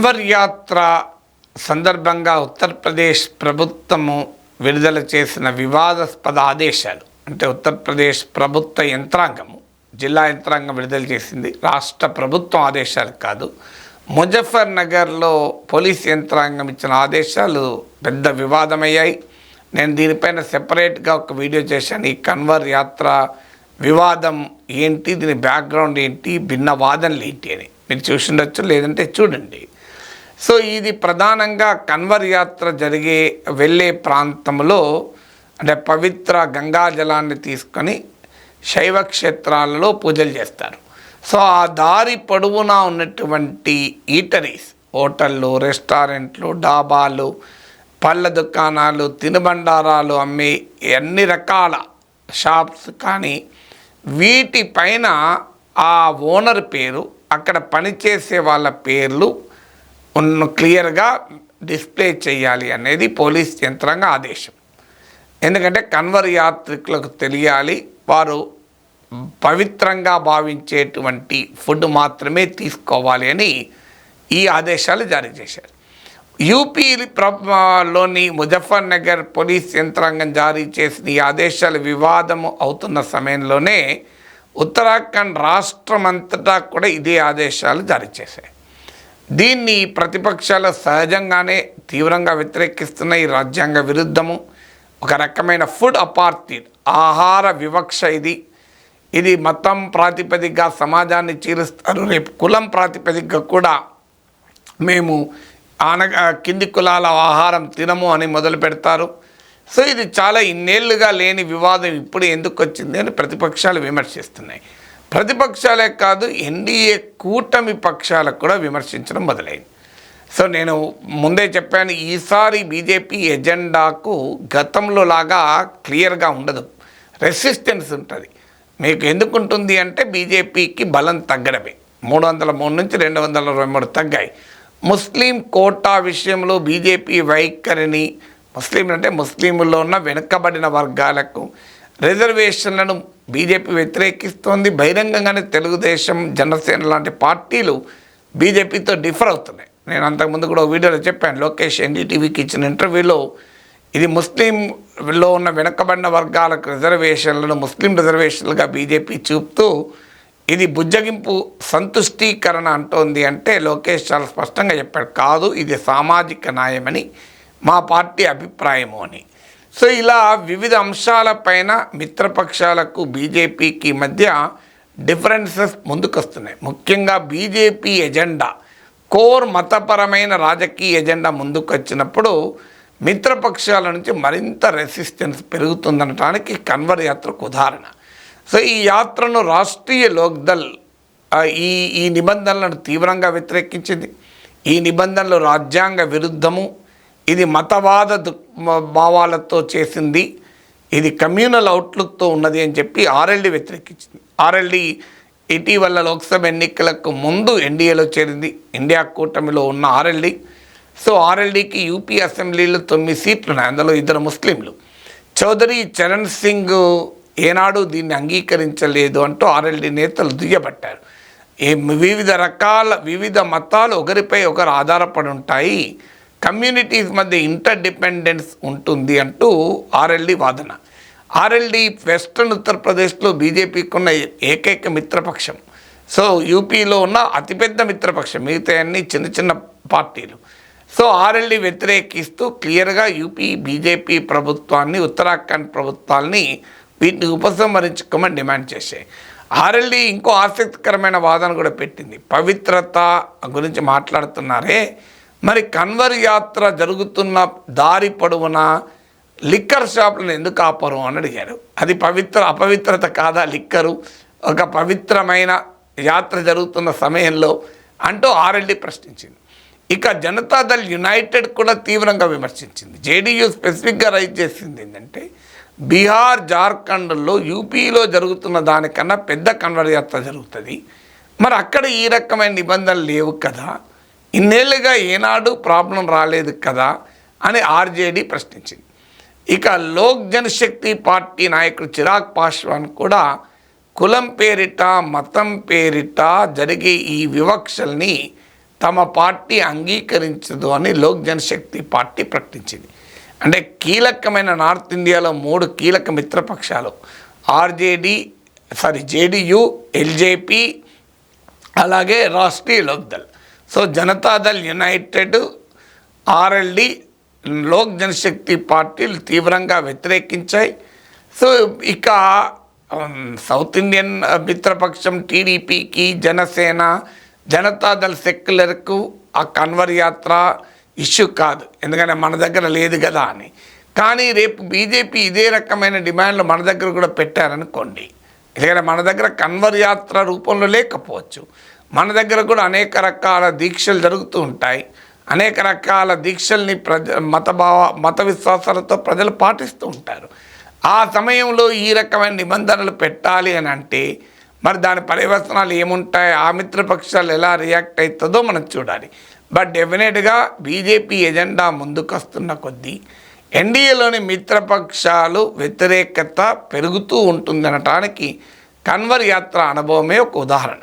కన్వర్ యాత్ర సందర్భంగా ఉత్తరప్రదేశ్ ప్రభుత్వము విడుదల చేసిన వివాదాస్పద ఆదేశాలు అంటే ఉత్తరప్రదేశ్ ప్రభుత్వ యంత్రాంగము జిల్లా యంత్రాంగం విడుదల చేసింది. రాష్ట్ర ప్రభుత్వం ఆదేశాలు కాదు. ముజఫర్ నగర్లో పోలీస్ యంత్రాంగం ఇచ్చిన ఆదేశాలు పెద్ద వివాదమయ్యాయి. నేను దీనిపైన సెపరేట్గా ఒక వీడియో చేశాను. ఈ కన్వర్ యాత్ర వివాదం ఏంటి, దీని బ్యాక్గ్రౌండ్ ఏంటి, భిన్న వాదనలు ఏంటి అని మీరు చూసిండొచ్చు, లేదంటే చూడండి. సో ఇది ప్రధానంగా కన్వర్ యాత్ర వెళ్ళే ప్రాంతంలో అంటే పవిత్ర గంగా జలాన్ని తీసుకొని శైవ క్షేత్రాలలో పూజలు చేస్తారు. సో ఆ దారి పొడవునా ఉన్నటువంటి ఈటరీస్, హోటళ్ళు, రెస్టారెంట్లు, డాబాలు, పళ్ళ దుకాణాలు, తినుబండారాలు అమ్మే అన్ని రకాల షాప్స్ కానీ వీటిపైన ఆ ఓనర్ పేరు, అక్కడ పనిచేసే వాళ్ళ పేర్లు క్లియర్గా డిస్ప్లే చేయాలి అనేది పోలీస్ యంత్రాంగ ఆదేశం. ఎందుకంటే కన్వర్ యాత్రికులకు తెలియాలి, వారు పవిత్రంగా భావించేటువంటి ఫుడ్ మాత్రమే తీసుకోవాలి అని ఈ ఆదేశాలు జారీ చేశారు. యూపీలోని ముజఫర్ నగర్ పోలీస్ యంత్రాంగం జారీ చేసిన ఈ ఆదేశాలు వివాదము అవుతున్న సమయంలోనే ఉత్తరాఖండ్ రాష్ట్రమంతటా కూడా ఇదే ఆదేశాలు జారీ చేశాయి. దీన్ని ప్రతిపక్షాలు సహజంగానే తీవ్రంగా వ్యతిరేకిస్తున్న ఈ రాజ్యాంగ విరుద్ధము, ఒక రకమైన ఫుడ్ అపార్థైడ్, ఆహార వివక్ష ఇది మతం ప్రాతిపదికగా సమాజాన్ని చీరుస్తారు. రేపు కులం ప్రాతిపదికగా కూడా మేము కింది కులాల ఆహారం తినము అని మొదలు పెడతారు. సో ఇది చాలా ఇన్నేళ్లుగా లేని వివాదం ఇప్పుడు ఎందుకు వచ్చింది అని ప్రతిపక్షాలు విమర్శిస్తున్నాయి. ప్రతిపక్షాలే కాదు, ఎన్డీఏ కూటమి పక్షాలకు కూడా విమర్శించడం మొదలైంది. సో నేను ముందే చెప్పాను, ఈసారి బీజేపీ ఎజెండాకు గతంలో లాగా క్లియర్గా ఉండదు, రెసిస్టెన్స్ ఉంటుంది. మీకు ఎందుకు ఉంటుంది అంటే బీజేపీకి బలం తగ్గడమే. 303 నుంచి 223 తగ్గాయి. ముస్లిం కోటా విషయంలో బీజేపీ వైఖరిని, ముస్లింలో ఉన్న వెనుకబడిన వర్గాలకు రిజర్వేషన్లను బీజేపీ వ్యతిరేకిస్తోంది. బహిరంగంగానే తెలుగుదేశం, జనసేన లాంటి పార్టీలు బీజేపీతో డిఫర్ అవుతున్నాయి. నేను అంతకుముందు కూడా వీడియోలో చెప్పాను. లోకేష్ ఎన్డీటీవీకి ఇచ్చిన ఇంటర్వ్యూలో ఇది ముస్లింలో ఉన్న వెనుకబడిన వర్గాలకు రిజర్వేషన్లను ముస్లిం రిజర్వేషన్లుగా బీజేపీ చూపుతూ ఇది బుజ్జగింపు సంతుష్టీకరణ అంటోంది అంటే లోకేష్ చాలా స్పష్టంగా చెప్పాడు, కాదు ఇది సామాజిక న్యాయమని మా పార్టీ అభిప్రాయము అని. సో ఇలా వివిధ అంశాలపైన మిత్రపక్షాలకు బీజేపీకి మధ్య డిఫరెన్సెస్ ముందుకొస్తున్నాయి. ముఖ్యంగా బీజేపీ ఎజెండా, కోర్ మతపరమైన రాజకీయ ఎజెండా ముందుకొచ్చినప్పుడు మిత్రపక్షాల నుంచి మరింత రెసిస్టెన్స్ పెరుగుతుందనటానికి కన్వర్ యాత్రకు ఉదాహరణ. సో ఈ యాత్రను రాష్ట్రీయ లోక్దల్ ఈ నిబంధనలను తీవ్రంగా వ్యతిరేకించింది. ఈ నిబంధనలు రాజ్యాంగ విరుద్ధము, ఇది మతవాద భావాలతో చేసింది, ఇది కమ్యూనల్ అవుట్లుక్తో ఉన్నది అని చెప్పి ఆర్ఎల్డీ వ్యతిరేకించింది. ఆర్ఎల్డీ ఇటీవల లోక్సభ ఎన్నికలకు ముందు ఎన్డీఏలో చేరింది, ఇండియా కూటమిలో ఉన్న ఆర్ఎల్డీ. సో ఆర్ఎల్డీకి యూపీ అసెంబ్లీలో 9 సీట్లు ఉన్నాయి, అందులో 2 ముస్లింలు. చౌదరి చరణ్ సింగ్ ఏనాడు దీన్ని అంగీకరించలేదు అంటూ ఆర్ఎల్డీ నేతలు దుయ్యబట్టారు. వివిధ మతాలు ఒకరిపై ఒకరు ఆధారపడి ఉంటాయి, కమ్యూనిటీస్ మధ్య ఇంటర్ డిపెండెన్స్ ఉంటుంది అంటూ ఆర్ఎల్డీ వాదన. ఆర్ఎల్డీ వెస్ట్రన్ ఉత్తరప్రదేశ్లో బీజేపీకి ఉన్న ఏకైక మిత్రపక్షం. సో యూపీలో ఉన్న అతిపెద్ద మిత్రపక్షం, మిగతా అన్ని చిన్న చిన్న పార్టీలు. సో ఆర్ఎల్డీ వ్యతిరేకిస్తూ క్లియర్గా యూపీ బీజేపీ ప్రభుత్వాన్ని, ఉత్తరాఖండ్ ప్రభుత్వాన్ని వీటిని ఉపసంహరించుకోమని డిమాండ్ చేశాయి. ఆర్ఎల్డీ ఇంకో ఆసక్తికరమైన వాదన కూడా పెట్టింది. పవిత్రత గురించి మాట్లాడుతున్నారే, మరి కన్వర్ యాత్ర జరుగుతున్న దారి పొడవున లిక్కర్ షాపులను ఎందుకు ఆపరు అని అడిగారు. అది అపవిత్రత కాదా లిక్కరు, ఒక పవిత్రమైన యాత్ర జరుగుతున్న సమయంలో అంటూ ఆర్ఎల్డీ ప్రశ్నించింది. ఇక జనతాదళ్ యునైటెడ్ కూడా తీవ్రంగా విమర్శించింది. జేడీయూ స్పెసిఫిక్గా రైజ్ చేసింది ఏంటంటే, బీహార్, జార్ఖండ్లో యూపీలో జరుగుతున్న దానికన్నా పెద్ద కన్వర్ యాత్ర జరుగుతుంది, మరి అక్కడ ఈ రకమైన నిబంధనలు లేవు కదా, ఇన్నేళ్ళుగా ఏనాడు ప్రాబ్లం రాలేదు కదా అని ఆర్జేడీ ప్రశ్నించింది. ఇక లోక్ జనశక్తి పార్టీ నాయకుడు చిరాగ్ పాస్వాన్ కూడా కులం పేరిట, మతం పేరిట జరిగే ఈ వివక్షల్ని తమ పార్టీ అంగీకరించదు అని లోక్ జనశక్తి పార్టీ ప్రకటించింది. అంటే కీలకమైన నార్త్ ఇండియాలో 3 కీలక మిత్రపక్షాలు జేడీయూ, ఎల్జేపీ, అలాగే రాష్ట్రీయ లోక్దల్. సో జనతాదళ్ యునైటెడ్, ఆర్ఎల్డి, లోక్ జనశక్తి పార్టీలు తీవ్రంగా వ్యతిరేకించాయి. సో ఇక సౌత్ ఇండియన్ మిత్రపక్షం టీడీపీకి, జనసేన, జనతాదళ్ సెక్యులర్కు ఆ కన్వర్ యాత్ర ఇష్యూ కాదు, ఎందుకంటే మన దగ్గర లేదు కదా అని. కానీ రేపు బీజేపీ ఇదే రకమైన డిమాండ్లు మన దగ్గర కూడా పెట్టారనుకోండి, ఎందుకంటే మన దగ్గర కన్వర్ యాత్ర రూపంలో లేకపోవచ్చు, మన దగ్గర కూడా అనేక రకాల దీక్షలు జరుగుతూ ఉంటాయి. అనేక రకాల దీక్షల్ని మత విశ్వాసాలతో ప్రజలు పాటిస్తూ ఉంటారు. ఆ సమయంలో ఈ రకమైన నిబంధనలు పెట్టాలి అని అంటే మరి దాని పర్యవసనాలు ఏముంటాయి, ఆ మిత్రపక్షాలు ఎలా రియాక్ట్ అవుతుందో మనం చూడాలి. బట్ డెఫినెట్గా బీజేపీ ఎజెండా ముందుకొస్తున్న కొద్దీ ఎన్డీఏలోని మిత్రపక్షాలు వ్యతిరేకత పెరుగుతూ ఉంటుందనటానికి కన్వర్ యాత్ర అనుభవమే ఒక ఉదాహరణ.